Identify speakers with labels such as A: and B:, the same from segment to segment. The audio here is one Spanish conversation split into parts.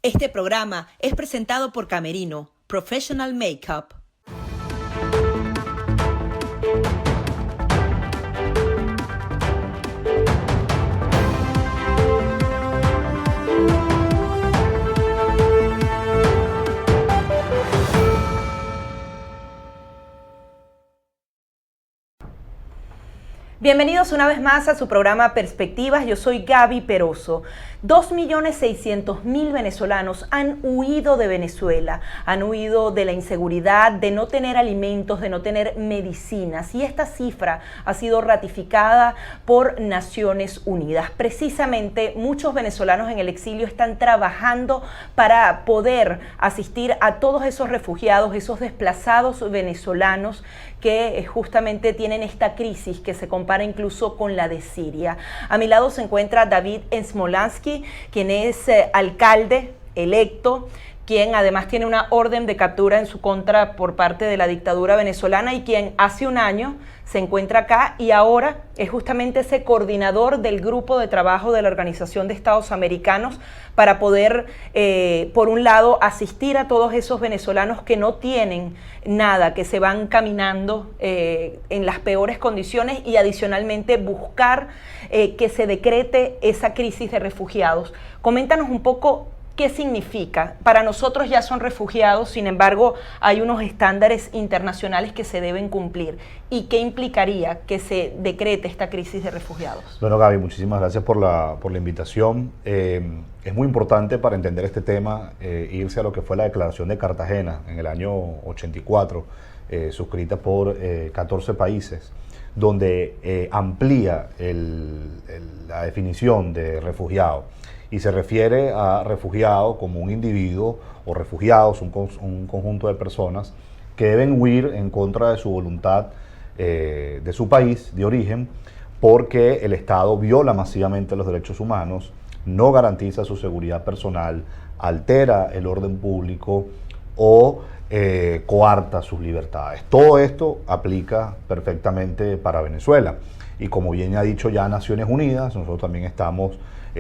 A: Este programa es presentado por Camerino, Professional Makeup. Bienvenidos una vez más a su programa Perspectivas. Yo soy Gaby Peroso. 2.600.000 venezolanos han huido de Venezuela, han huido de la inseguridad, de no tener alimentos, de no tener medicinas. Y esta cifra ha sido ratificada por Naciones Unidas. Precisamente, muchos venezolanos en el exilio están trabajando para poder asistir a todos esos refugiados, esos desplazados venezolanos que justamente tienen esta crisis que se compara incluso con la de Siria. A mi lado se encuentra David Smolansky, quien es alcalde electo, quien además tiene una orden de captura en su contra por parte de la dictadura venezolana y quien hace un año se encuentra acá y ahora es justamente ese coordinador del grupo de trabajo de la Organización de Estados Americanos para poder, por un lado, asistir a todos esos venezolanos que no tienen nada, que se van caminando en las peores condiciones y adicionalmente buscar que se decrete esa crisis de refugiados. Coméntanos un poco ¿qué significa? Para nosotros ya son refugiados, sin embargo, hay unos estándares internacionales que se deben cumplir. ¿Y qué implicaría que se decrete esta crisis de refugiados?
B: Bueno, Gaby, muchísimas gracias por la invitación. Es muy importante para entender este tema irse a lo que fue la Declaración de Cartagena en el año 84, suscrita por 14 países, donde amplía la definición de refugiado. Y se refiere a refugiado como un individuo o refugiados, un conjunto de personas que deben huir en contra de su voluntad de su país de origen porque el Estado viola masivamente los derechos humanos, no garantiza su seguridad personal, altera el orden público o coarta sus libertades. Todo esto aplica perfectamente para Venezuela. Y como bien ha dicho ya Naciones Unidas, nosotros también estamos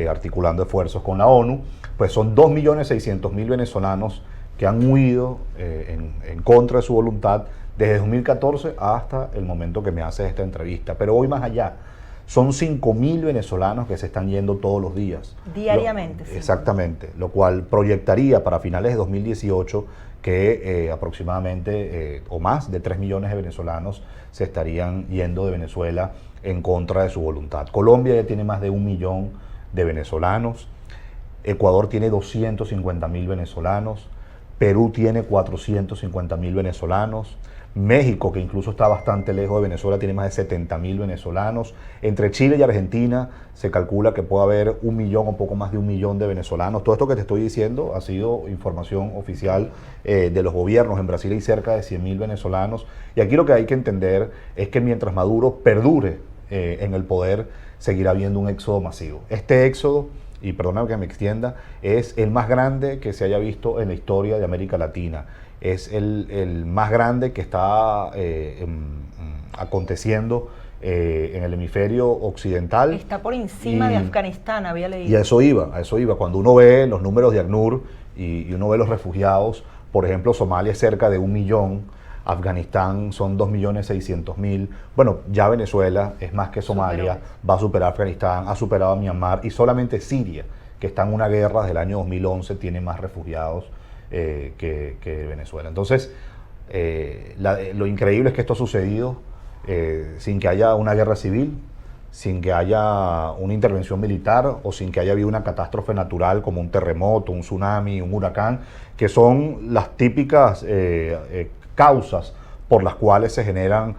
B: articulando esfuerzos con la ONU, pues son 2.600.000 venezolanos que han huido en contra de su voluntad desde 2014 hasta el momento que me haces esta entrevista. Pero voy más allá, son 5.000 venezolanos que se están yendo todos los días.
A: Diariamente.
B: Sí. Exactamente, lo cual proyectaría para finales de 2018 que aproximadamente o más de 3 millones de venezolanos se estarían yendo de Venezuela en contra de su voluntad. Colombia ya tiene más de 1 millón de venezolanos, Ecuador tiene 250.000 venezolanos, Perú tiene 450.000 venezolanos, México, que incluso está bastante lejos de Venezuela, tiene más de 70.000 venezolanos. Entre Chile y Argentina se calcula que puede haber 1 millón o poco más de 1 millón de venezolanos. Todo esto que te estoy diciendo ha sido información oficial de los gobiernos. En Brasil hay cerca de 100.000 venezolanos. Y aquí lo que hay que entender es que mientras Maduro perdure en el poder, seguirá habiendo un éxodo masivo. Este éxodo, y perdóname que me extienda, es el más grande que se haya visto en la historia de América Latina. Es el más grande que está aconteciendo en el hemisferio occidental.
A: Está por encima de Afganistán, había leído.
B: Y a eso iba. Cuando uno ve los números de ACNUR y uno ve los refugiados, por ejemplo, Somalia es cerca de 1 millón, Afganistán son 2.600.000. Bueno, ya Venezuela es más que Somalia, va a superar a Afganistán, ha superado a Myanmar y solamente Siria, que está en una guerra desde el año 2011, tiene más refugiados que Venezuela. Entonces, lo increíble es que esto ha sucedido sin que haya una guerra civil, sin que haya una intervención militar o sin que haya habido una catástrofe natural como un terremoto, un tsunami, un huracán, que son las típicas causas por las cuales se generan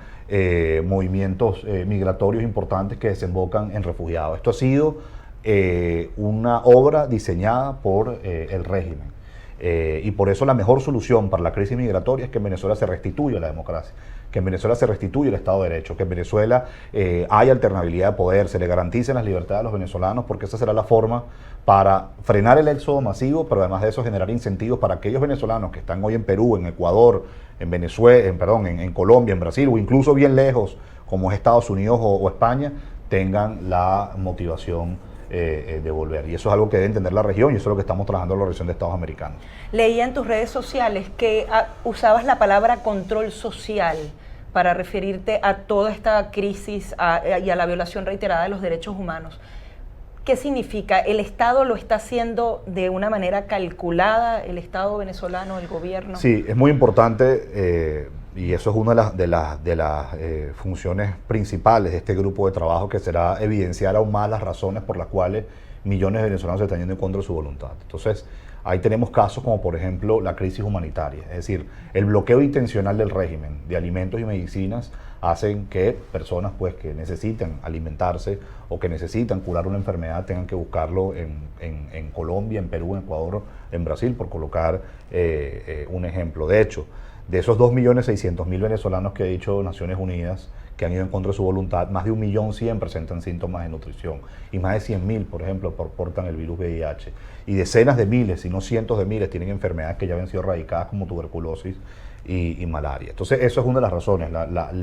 B: movimientos migratorios importantes que desembocan en refugiados. Esto ha sido una obra diseñada por el régimen. Y por eso la mejor solución para la crisis migratoria es que en Venezuela se restituya la democracia, que en Venezuela se restituya el Estado de Derecho, que en Venezuela haya alternabilidad de poder, se le garanticen las libertades a los venezolanos, porque esa será la forma para frenar el éxodo masivo, pero además de eso generar incentivos para aquellos venezolanos que están hoy en Perú, en Ecuador, en Venezuela, en Colombia, en Brasil o incluso bien lejos, como es Estados Unidos o España, tengan la motivación devolver. Y eso es algo que debe entender la región y eso es lo que estamos trabajando en la Organización de Estados Americanos.
A: Leía en tus redes sociales que usabas la palabra control social para referirte a toda esta crisis y a la violación reiterada de los derechos humanos. ¿Qué significa? ¿El Estado lo está haciendo de una manera calculada, el Estado venezolano, el gobierno?
B: Sí, es muy importante y eso es una de las funciones principales de este grupo de trabajo, que será evidenciar aún más las razones por las cuales millones de venezolanos se están yendo en contra de su voluntad. Entonces, ahí tenemos casos como, por ejemplo, la crisis humanitaria, es decir, el bloqueo intencional del régimen de alimentos y medicinas hacen que personas pues, que necesitan alimentarse o que necesitan curar una enfermedad tengan que buscarlo en Colombia, en Perú, en Ecuador, en Brasil, por colocar un ejemplo. De hecho, de esos 2.600.000 venezolanos que ha dicho Naciones Unidas que han ido en contra de su voluntad, más de 1.100.000 presentan síntomas de nutrición y más de 100.000, por ejemplo, portan el virus VIH. Y decenas de miles, si no cientos de miles, tienen enfermedades que ya habían sido erradicadas como tuberculosis y malaria. Entonces, eso es una de las razones,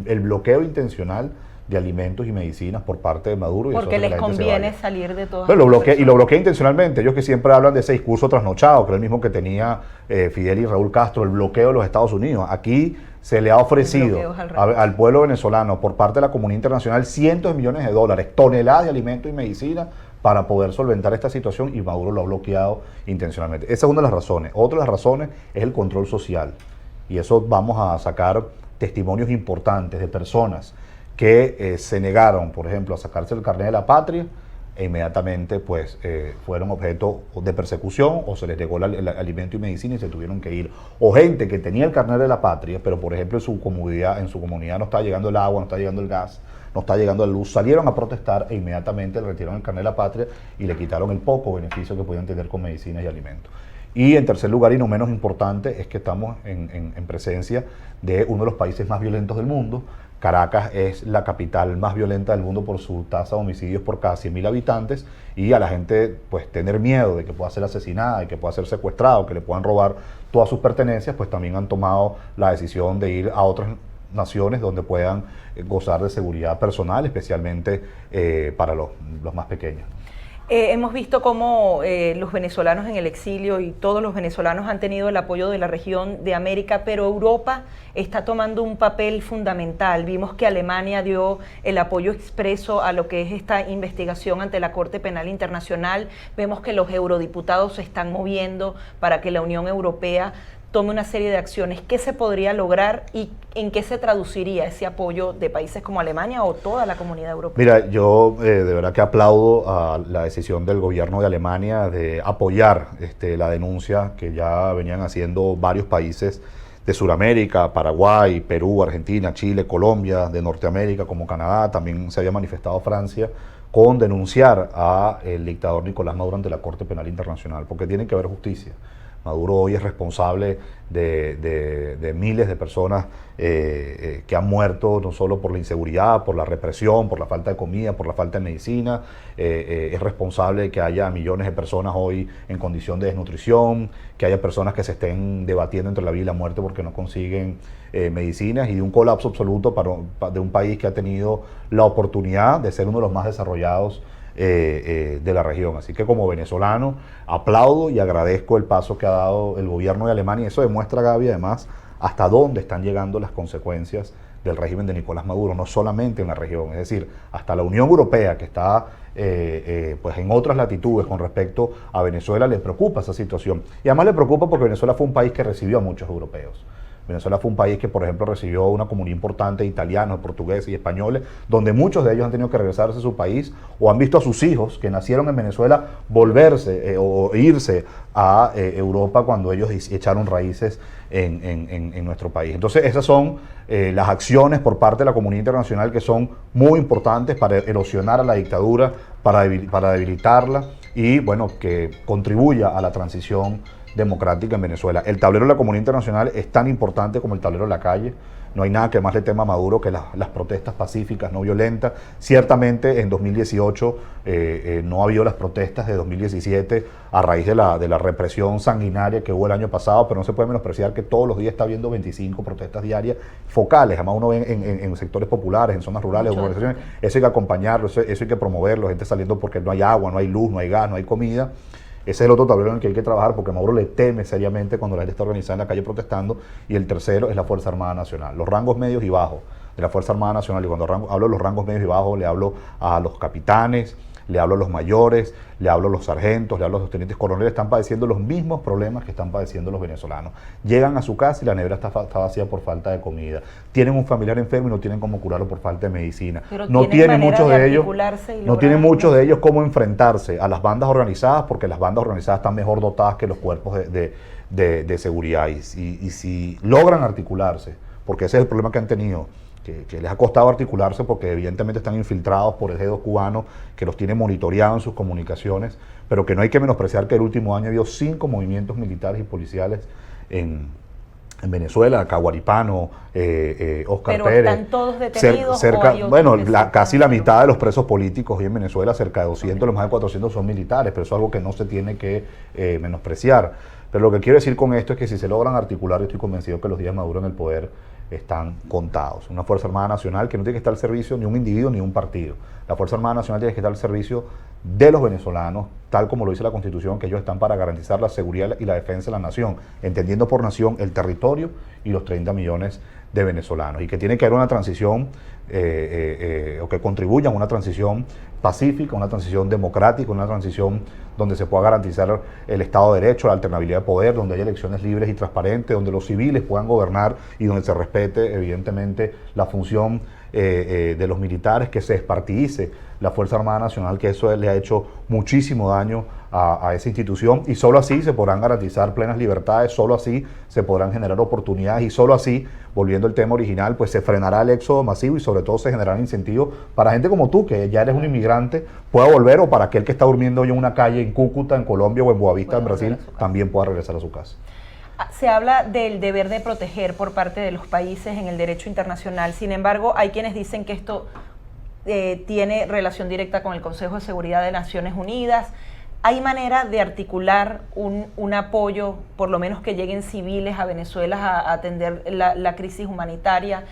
B: el bloqueo intencional de alimentos y medicinas por parte de Maduro.
A: Porque les conviene salir de todo.
B: Pero lo bloquea intencionalmente. Ellos que siempre hablan de ese discurso trasnochado, que es el mismo que tenía Fidel y Raúl Castro, el bloqueo de los Estados Unidos. Aquí se le ha ofrecido al pueblo venezolano por parte de la comunidad internacional cientos de millones de dólares, toneladas de alimentos y medicinas para poder solventar esta situación, y Maduro lo ha bloqueado intencionalmente. Esa es una de las razones. Otra de las razones es el control social. Y eso vamos a sacar testimonios importantes de personas que se negaron, por ejemplo, a sacarse el carnet de la patria e inmediatamente pues, fueron objeto de persecución o se les negó el alimento y medicina y se tuvieron que ir. O gente que tenía el carnet de la patria, pero por ejemplo en su comunidad no está llegando el agua, no está llegando el gas, no está llegando la luz, salieron a protestar e inmediatamente le retiraron el carnet de la patria y le quitaron el poco beneficio que podían tener con medicinas y alimentos. Y en tercer lugar, y no menos importante, es que estamos en presencia de uno de los países más violentos del mundo. Caracas es la capital más violenta del mundo por su tasa de homicidios por cada 100.000 habitantes, y a la gente pues tener miedo de que pueda ser asesinada, de que pueda ser secuestrado, que le puedan robar todas sus pertenencias, pues también han tomado la decisión de ir a otras naciones donde puedan gozar de seguridad personal, especialmente para los más pequeños.
A: Hemos visto cómo los venezolanos en el exilio y todos los venezolanos han tenido el apoyo de la región de América, pero Europa está tomando un papel fundamental. Vimos que Alemania dio el apoyo expreso a lo que es esta investigación ante la Corte Penal Internacional. Vemos que los eurodiputados se están moviendo para que la Unión Europea tome una serie de acciones. ¿Qué se podría lograr y en qué se traduciría ese apoyo de países como Alemania o toda la comunidad europea?
B: Mira, yo de verdad que aplaudo a la decisión del gobierno de Alemania de apoyar la denuncia que ya venían haciendo varios países de Sudamérica, Paraguay, Perú, Argentina, Chile, Colombia, de Norteamérica como Canadá. También se había manifestado Francia con denunciar al dictador Nicolás Maduro ante la Corte Penal Internacional, porque tiene que haber justicia. Maduro hoy es responsable de miles de personas que han muerto no solo por la inseguridad, por la represión, por la falta de comida, por la falta de medicina. Es responsable de que haya millones de personas hoy en condición de desnutrición, que haya personas que se estén debatiendo entre la vida y la muerte porque no consiguen medicinas, y de un colapso absoluto de un país que ha tenido la oportunidad de ser uno de los más desarrollados de la región. Así que como venezolano aplaudo y agradezco el paso que ha dado el gobierno de Alemania, y eso demuestra, Gaby, además hasta dónde están llegando las consecuencias del régimen de Nicolás Maduro, no solamente en la región, es decir, hasta la Unión Europea, que está pues en otras latitudes con respecto a Venezuela, le preocupa esa situación. Y además le preocupa porque Venezuela fue un país que recibió a muchos europeos. Venezuela fue un país que, por ejemplo, recibió una comunidad importante de italianos, portugueses y españoles, donde muchos de ellos han tenido que regresarse a su país o han visto a sus hijos que nacieron en Venezuela volverse o irse a Europa cuando ellos echaron raíces en nuestro país. Entonces, esas son las acciones por parte de la comunidad internacional que son muy importantes para erosionar a la dictadura, para debilitarla y, bueno, que contribuya a la transición democrática en Venezuela. El tablero de la comunidad internacional es tan importante como el tablero de la calle. No hay nada que más le tema a Maduro que las protestas pacíficas, no violentas. Ciertamente en 2018 no ha habido las protestas de 2017 a raíz de la represión sanguinaria que hubo el año pasado, pero no se puede menospreciar que todos los días está habiendo 25 protestas diarias focales. Además uno ve en sectores populares, en zonas rurales, urbanizaciones. Eso hay que acompañarlo, eso hay que promoverlo, gente saliendo porque no hay agua, no hay luz, no hay gas, no hay comida. Ese es el otro tablero en el que hay que trabajar, porque Maduro le teme seriamente cuando la gente está organizada en la calle protestando. Y el tercero es la Fuerza Armada Nacional, los rangos medios y bajos de la Fuerza Armada Nacional. Y cuando hablo de los rangos medios y bajos, le hablo a los capitanes, le hablo a los mayores, le hablo a los sargentos, le hablo a los tenientes coroneles. Están padeciendo los mismos problemas que están padeciendo los venezolanos. Llegan a su casa y la nevera está vacía por falta de comida. Tienen un familiar enfermo y no tienen cómo curarlo por falta de medicina.
A: Pero
B: no tienen muchos de ellos,
A: no
B: ellos cómo enfrentarse a las bandas organizadas, porque las bandas organizadas están mejor dotadas que los cuerpos de seguridad. Y si logran articularse, porque ese es el problema que han tenido, que les ha costado articularse porque evidentemente están infiltrados por el G2 cubano, que los tiene monitoreados en sus comunicaciones, pero que no hay que menospreciar que el último año ha habido 5 movimientos militares y policiales en Venezuela, Caguaripano, Oscar Pérez.
A: ¿Pero están todos detenidos?
B: Casi la mitad de los presos políticos hoy en Venezuela, cerca de 200, los más de 400 son militares, pero eso es algo que no se tiene que menospreciar. Pero lo que quiero decir con esto es que si se logran articular, yo estoy convencido que los días de Maduro en el poder están contados. Una Fuerza Armada Nacional que no tiene que estar al servicio ni un individuo ni un partido. La Fuerza Armada Nacional tiene que estar al servicio de los venezolanos, tal como lo dice la Constitución, que ellos están para garantizar la seguridad y la defensa de la nación, entendiendo por nación el territorio y los 30 millones de venezolanos, y que tiene que haber una transición o que contribuyan a una transición pacífica, una transición democrática, una transición donde se pueda garantizar el Estado de Derecho, la alternabilidad de poder, donde haya elecciones libres y transparentes, donde los civiles puedan gobernar y donde se respete evidentemente la función de los militares, que se despartidice la Fuerza Armada Nacional, que eso le ha hecho muchísimo daño a esa institución, y solo así se podrán garantizar plenas libertades, solo así se podrán generar oportunidades, y solo así, volviendo al tema original, pues se frenará el éxodo masivo y sobre todo se generarán incentivos para gente como tú, que ya eres un inmigrante, pueda volver, o para aquel que está durmiendo hoy en una calle en Cúcuta, en Colombia, o en Boavista, en Brasil, también pueda regresar a su casa.
A: Se habla del deber de proteger por parte de los países en el derecho internacional. Sin embargo, hay quienes dicen que esto tiene relación directa con el Consejo de Seguridad de Naciones Unidas. ¿Hay manera de articular un apoyo, por lo menos que lleguen civiles a Venezuela a atender la crisis humanitaria?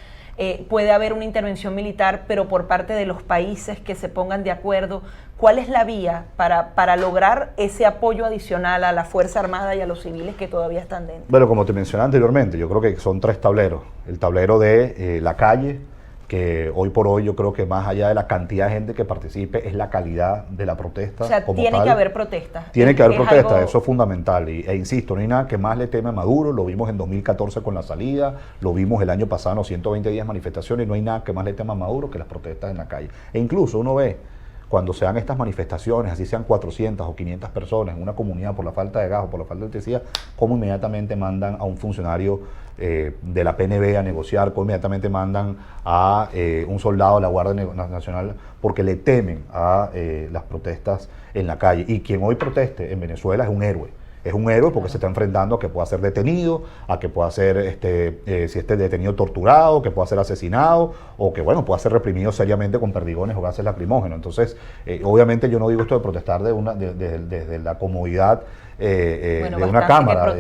A: Puede haber una intervención militar, pero por parte de los países que se pongan de acuerdo. ¿Cuál es la vía para lograr ese apoyo adicional a la Fuerza Armada y a los civiles que todavía están dentro?
B: Bueno, como te mencioné anteriormente, yo creo que son 3 tableros. El tablero de la calle, que hoy por hoy yo creo que más allá de la cantidad de gente que participe, es la calidad de la protesta.
A: O sea, tiene que haber protestas.
B: Tiene que haber protestas, eso es fundamental. E insisto, no hay nada que más le teme a Maduro, lo vimos en 2014 con la salida, lo vimos el año pasado en los 120 días de manifestaciones, y no hay nada que más le teme a Maduro que las protestas en la calle. E incluso uno ve, cuando se dan estas manifestaciones, así sean 400 o 500 personas en una comunidad por la falta de gas o por la falta de electricidad, cómo inmediatamente mandan a un funcionario de la PNV a negociar, cómo inmediatamente mandan a un soldado de la Guardia Nacional, porque le temen a las protestas en la calle. Y quien hoy proteste en Venezuela es un héroe. Es un héroe porque se está enfrentando a que pueda ser detenido, a que pueda ser, si esté detenido, torturado, que pueda ser asesinado, o que, bueno, pueda ser reprimido seriamente con perdigones o gases lacrimógenos. Entonces, obviamente yo no digo esto de protestar desde la comodidad de una cámara.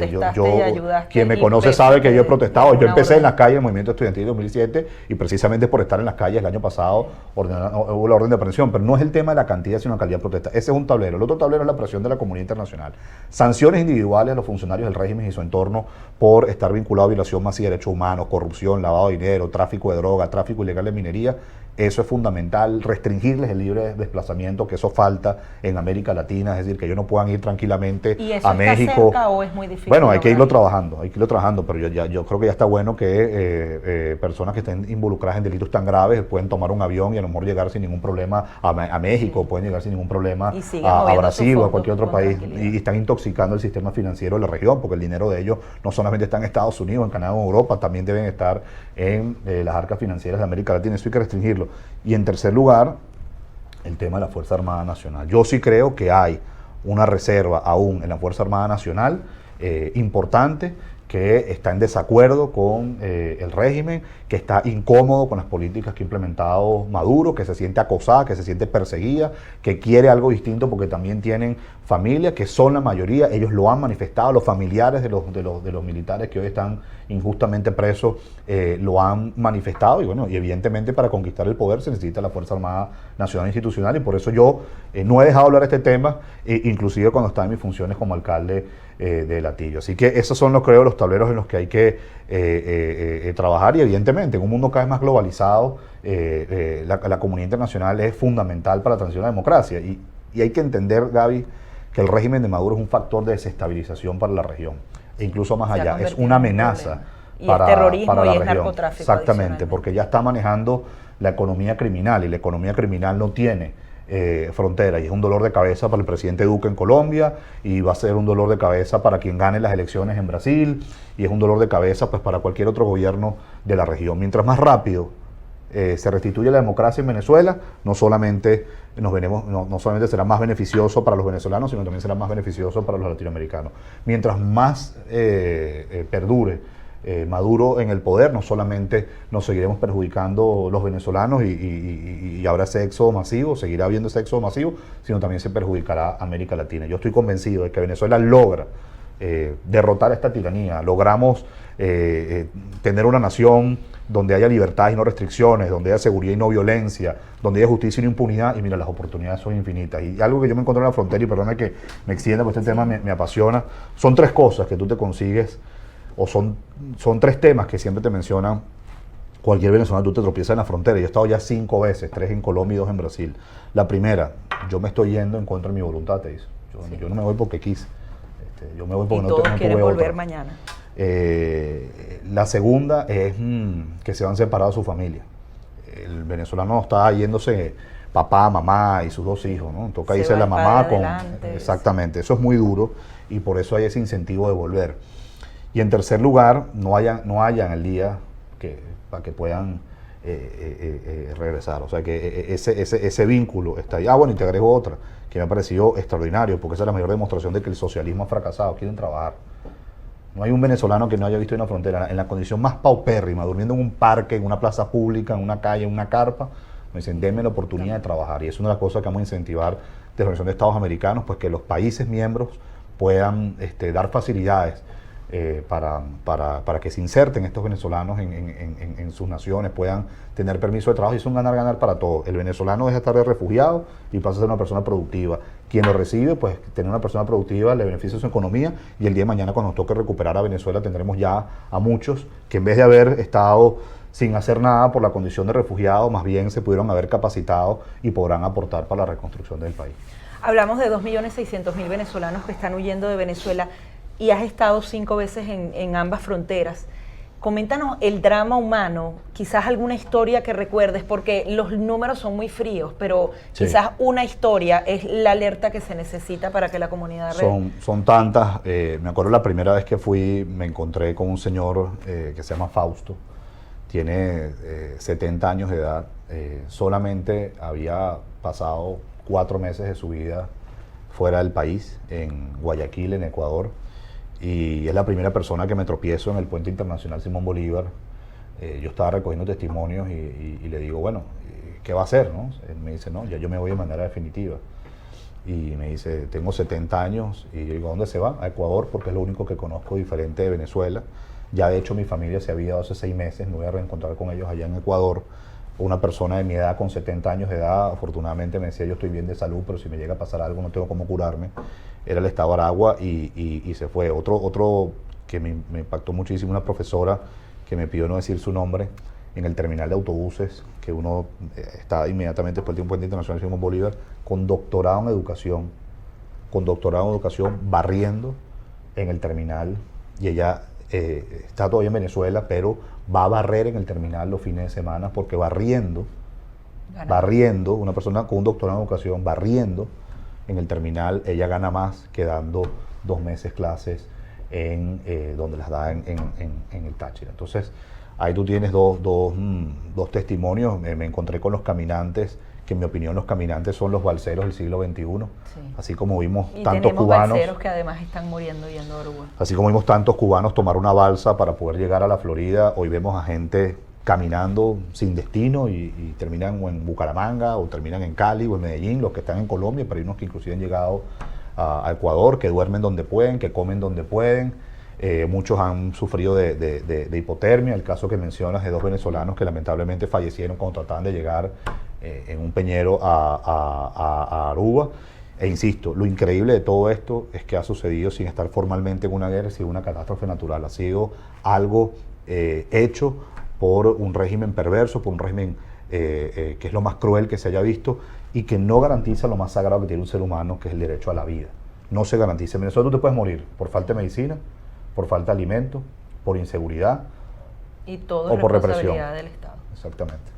B: Quien me conoce sabe que yo he protestado. Yo empecé en las calles, el movimiento estudiantil de 2007, y precisamente por estar en las calles el año pasado hubo la orden de aprehensión. Pero no es el tema de la cantidad, sino la calidad de protesta. Ese es un tablero. El otro tablero es la presión de la comunidad internacional. Sanciones individuales a los funcionarios del régimen y su entorno por estar vinculado a violación masiva de derechos humanos, corrupción, lavado de dinero, tráfico de droga, tráfico ilegal de minería. Eso es fundamental, restringirles el libre desplazamiento, que eso falta en América Latina, es decir, que ellos no puedan ir tranquilamente a México.
A: ¿Está cerca o es muy difícil?
B: Bueno, hay que irlo trabajando, pero yo creo que ya está bueno que personas que estén involucradas en delitos tan graves pueden tomar un avión y a lo mejor llegar sin ningún problema a México, pueden llegar sin ningún problema a Brasil o a cualquier otro país, y están intoxicando el sistema financiero de la región, porque el dinero de ellos no solamente está en Estados Unidos, en Canadá o en Europa, también deben estar en las arcas financieras de América Latina. Eso hay que restringirlo. Y en tercer lugar, el tema de la Fuerza Armada Nacional. Yo sí creo que hay una reserva aún en la Fuerza Armada Nacional importante, que está en desacuerdo con el régimen, que está incómodo con las políticas que ha implementado Maduro, que se siente acosada, que se siente perseguida, que quiere algo distinto porque también tienen familia, que son la mayoría, ellos lo han manifestado, los familiares de los militares que hoy están injustamente presos lo han manifestado, y bueno, y evidentemente para conquistar el poder se necesita la Fuerza Armada Nacional Institucional, y por eso yo no he dejado hablar de este tema, inclusive cuando estaba en mis funciones como alcalde de Latillo. Así que esos son, creo, los tableros en los que hay que trabajar, y evidentemente en un mundo cada vez más globalizado la comunidad internacional es fundamental para la transición a la democracia, y hay que entender, Gaby, que el régimen de Maduro es un factor de desestabilización para la región, e incluso más allá, es una amenaza
A: para, terrorismo
B: para la
A: y
B: región.
A: narcotráfico.
B: Exactamente, porque ya está manejando la economía criminal, y la economía criminal no tiene frontera, y es un dolor de cabeza para el presidente Duque en Colombia, y va a ser un dolor de cabeza para quien gane las elecciones en Brasil, y es un dolor de cabeza pues para cualquier otro gobierno de la región. Mientras más rápido se restituye la democracia en Venezuela, no solamente será más beneficioso para los venezolanos, sino también será más beneficioso para los latinoamericanos. Mientras más perdure Maduro en el poder, no solamente nos seguiremos perjudicando los venezolanos y habrá sexo masivo, seguirá habiendo sexo masivo, sino también se perjudicará a América Latina. Yo estoy convencido de que Venezuela logra derrotar esta tiranía, logramos tener una nación donde haya libertad y no restricciones, donde haya seguridad y no violencia, donde haya justicia y no impunidad, y mira, las oportunidades son infinitas. Y algo que yo me encontré en la frontera, y perdona que me extienda, porque este tema me apasiona, son tres cosas que tú te consigues, o son tres temas que siempre te mencionan cualquier venezolano. Tú te tropiezas en la frontera. Yo he estado ya 5 veces, 3 en Colombia y 2 en Brasil. La primera, yo me estoy yendo en contra de mi voluntad, te dice. Yo no me voy porque quise. Yo me voy porque
A: y
B: no
A: todos
B: tuve
A: quieren volver
B: otra.
A: mañana.
B: La segunda es que se han separado de su familia. El venezolano está yéndose papá, mamá y sus 2 hijos, ¿no? Toca irse la mamá con... Exactamente, eso es muy duro, y por eso hay ese incentivo de volver. Y en tercer lugar, no hayan el día para que puedan regresar. O sea que ese vínculo está ahí. Bueno, y te agrego otra, que me ha parecido extraordinario, porque esa es la mayor demostración de que el socialismo ha fracasado. Quieren trabajar. No hay un venezolano que no haya visto en una frontera, en la condición más paupérrima, durmiendo en un parque, en una plaza pública, en una calle, en una carpa. Me dicen, denme la oportunidad de trabajar. Y es una de las cosas que vamos a incentivar desde la Organización de Estados Americanos, pues que los países miembros puedan dar facilidades para que se inserten estos venezolanos en sus naciones, puedan tener permiso de trabajo, y es un ganar-ganar para todos. El venezolano deja de estar de refugiado y pasa a ser una persona productiva. Quien lo recibe, pues tener una persona productiva le beneficia su economía, y el día de mañana, cuando nos toque recuperar a Venezuela, tendremos ya a muchos que, en vez de haber estado sin hacer nada por la condición de refugiado, más bien se pudieron haber capacitado y podrán aportar para la reconstrucción del país.
A: Hablamos de 2.600.000 venezolanos que están huyendo de Venezuela, y has estado 5 veces en ambas fronteras. Coméntanos el drama humano, quizás alguna historia que recuerdes, porque los números son muy fríos, pero sí, quizás una historia es la alerta que se necesita para que la comunidad...
B: Son tantas. Me acuerdo la primera vez que fui, me encontré con un señor que se llama Fausto, tiene 70 años de edad, solamente había pasado 4 meses de su vida fuera del país, en Guayaquil, en Ecuador, y es la primera persona que me tropiezo en el Puente Internacional Simón Bolívar. Yo estaba recogiendo testimonios y le digo, bueno, ¿qué va a hacer, no? Él me dice, no, ya yo me voy de manera definitiva. Y me dice, tengo 70 años, y yo digo, ¿a dónde se va? A Ecuador, porque es lo único que conozco diferente de Venezuela. Ya de hecho mi familia se había ido hace 6 meses, me voy a reencontrar con ellos allá en Ecuador. Una persona de mi edad, con 70 años de edad, afortunadamente me decía, yo estoy bien de salud, pero si me llega a pasar algo no tengo cómo curarme. Era el estado de Aragua, y se fue. Otro que me impactó muchísimo, una profesora que me pidió no decir su nombre, en el terminal de autobuses, que uno está inmediatamente después de un puente internacional Simón Bolívar, con doctorado en educación, barriendo en el terminal, y ella está todavía en Venezuela, pero va a barrer en el terminal los fines de semana, porque barriendo, una persona con un doctorado en educación, barriendo en el terminal, ella gana más que dando 2 meses clases en donde las da en el Táchira. Entonces, ahí tú tienes dos testimonios. Me encontré con los caminantes que en mi opinión los caminantes son los balseros del siglo XXI,
A: Sí.
B: así como vimos
A: Y
B: tantos
A: tenemos
B: cubanos,
A: balseros que además están muriendo yendo a Aruba.
B: así como vimos tantos cubanos tomar una balsa para poder llegar a la Florida, hoy vemos a gente caminando sin destino y terminan o en Bucaramanga o terminan en Cali o en Medellín, los que están en Colombia, pero hay unos que inclusive han llegado a Ecuador, que duermen donde pueden, que comen donde pueden. Muchos han sufrido de hipotermia, el caso que mencionas de 2 venezolanos que lamentablemente fallecieron cuando trataban de llegar en un peñero a Aruba. E insisto, lo increíble de todo esto es que ha sucedido sin estar formalmente en una guerra, sin una catástrofe natural. Ha sido algo hecho por un régimen perverso, por un régimen que es lo más cruel que se haya visto y que no garantiza lo más sagrado que tiene un ser humano, que es el derecho a la vida. No se garantiza. En Venezuela tú te puedes morir por falta de medicina, por falta de alimento, por inseguridad
A: Y todo
B: o
A: es
B: por
A: responsabilidad
B: represión.
A: del Estado.
B: Exactamente.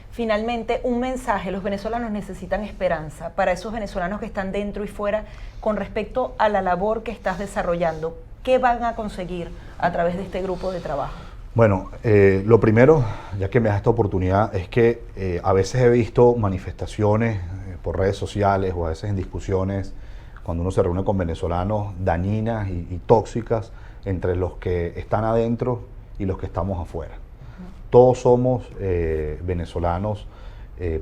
A: Finalmente, un mensaje. Los venezolanos necesitan esperanza para esos venezolanos que están dentro y fuera con respecto a la labor que estás desarrollando. ¿Qué van a conseguir a través de este grupo de trabajo?
B: Bueno, lo primero, ya que me das esta oportunidad, es que a veces he visto manifestaciones por redes sociales o a veces en discusiones, cuando uno se reúne con venezolanos, dañinas y tóxicas entre los que están adentro y los que estamos afuera. Todos somos venezolanos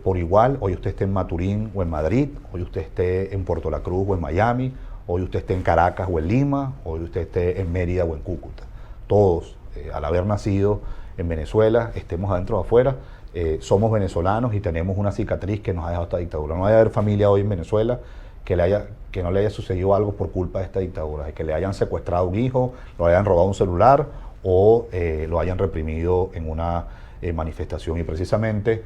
B: por igual. Hoy usted esté en Maturín o en Madrid, hoy usted esté en Puerto La Cruz o en Miami, hoy usted esté en Caracas o en Lima, hoy usted esté en Mérida o en Cúcuta. Todos, al haber nacido en Venezuela, estemos adentro o afuera, somos venezolanos y tenemos una cicatriz que nos ha dejado esta dictadura. No debe haber familia hoy en Venezuela que no le haya sucedido algo por culpa de esta dictadura, de que le hayan secuestrado un hijo, lo hayan robado un celular o lo hayan reprimido en una manifestación. Y precisamente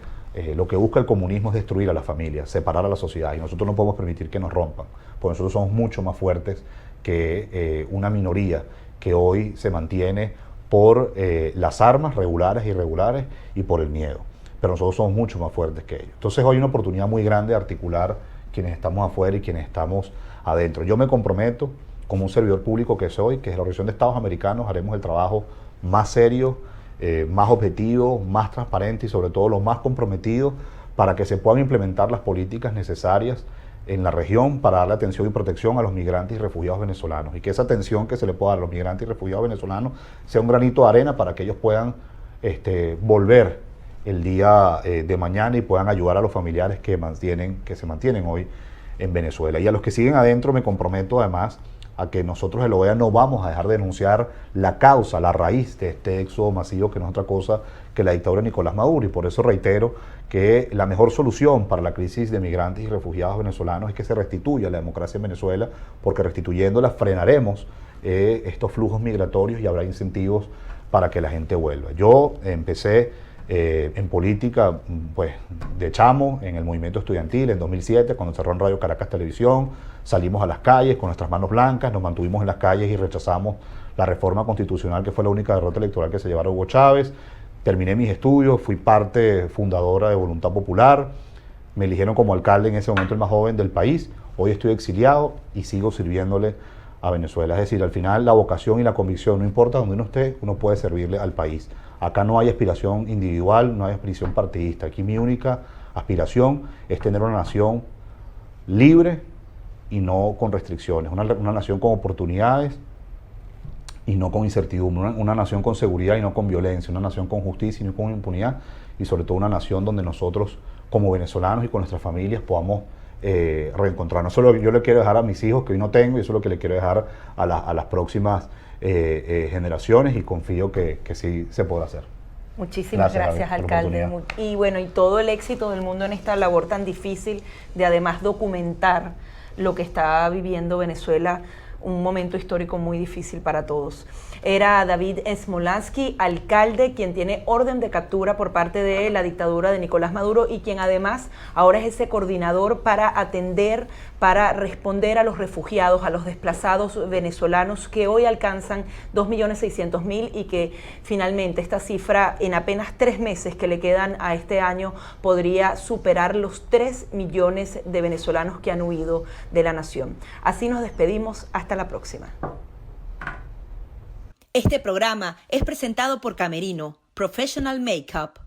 B: lo que busca el comunismo es destruir a la familia, separar a la sociedad, y nosotros no podemos permitir que nos rompan, porque nosotros somos mucho más fuertes que una minoría que hoy se mantiene por las armas regulares e irregulares y por el miedo. Pero nosotros somos mucho más fuertes que ellos. Entonces hoy hay una oportunidad muy grande de articular quienes estamos afuera y quienes estamos adentro. Yo me comprometo, como un servidor público que soy, que desde la Organización de Estados Americanos haremos el trabajo más serio, más objetivo, más transparente y sobre todo lo más comprometido para que se puedan implementar las políticas necesarias en la región para darle atención y protección a los migrantes y refugiados venezolanos, y que esa atención que se le pueda dar a los migrantes y refugiados venezolanos sea un granito de arena para que ellos puedan volver el día de mañana y puedan ayudar a los familiares que se mantienen hoy en Venezuela. Y a los que siguen adentro me comprometo además a que nosotros de la OEA no vamos a dejar de denunciar la causa, la raíz de este éxodo masivo, que no es otra cosa que la dictadura de Nicolás Maduro. Y por eso reitero que la mejor solución para la crisis de migrantes y refugiados venezolanos es que se restituya la democracia en Venezuela, porque restituyéndola frenaremos estos flujos migratorios y habrá incentivos para que la gente vuelva. Yo empecé en política pues de chamo en el movimiento estudiantil en 2007, cuando cerró en Radio Caracas Televisión. Salimos a las calles con nuestras manos blancas, nos mantuvimos en las calles y rechazamos la reforma constitucional, que fue la única derrota electoral que se llevara Hugo Chávez. Terminé mis estudios, fui parte fundadora de Voluntad Popular, me eligieron como alcalde en ese momento el más joven del país. Hoy estoy exiliado y sigo sirviéndole a Venezuela. Es decir, al final la vocación y la convicción, no importa donde uno esté, uno puede servirle al país. Acá no hay aspiración individual, no hay aspiración partidista. Aquí mi única aspiración es tener una nación libre y no con restricciones, una nación con oportunidades y no con incertidumbre, una nación con seguridad y no con violencia, una nación con justicia y no con impunidad, y sobre todo una nación donde nosotros como venezolanos y con nuestras familias podamos reencontrarnos. Eso es lo que yo le quiero dejar a mis hijos, que hoy no tengo, y eso es lo que le quiero dejar a las próximas generaciones, y confío que sí se podrá hacer.
A: Muchísimas gracias, alcalde. Y bueno, y todo el éxito del mundo en esta labor tan difícil de además documentar lo que está viviendo Venezuela, un momento histórico muy difícil para todos. Era David Smolansky, alcalde, quien tiene orden de captura por parte de la dictadura de Nicolás Maduro y quien además ahora es ese coordinador para atender, para responder a los refugiados, a los desplazados venezolanos que hoy alcanzan 2.600.000 y que finalmente esta cifra en apenas 3 meses que le quedan a este año podría superar los 3 millones de venezolanos que han huido de la nación. Así nos despedimos, hasta la próxima.
C: Este programa es presentado por Camerino, Professional Makeup.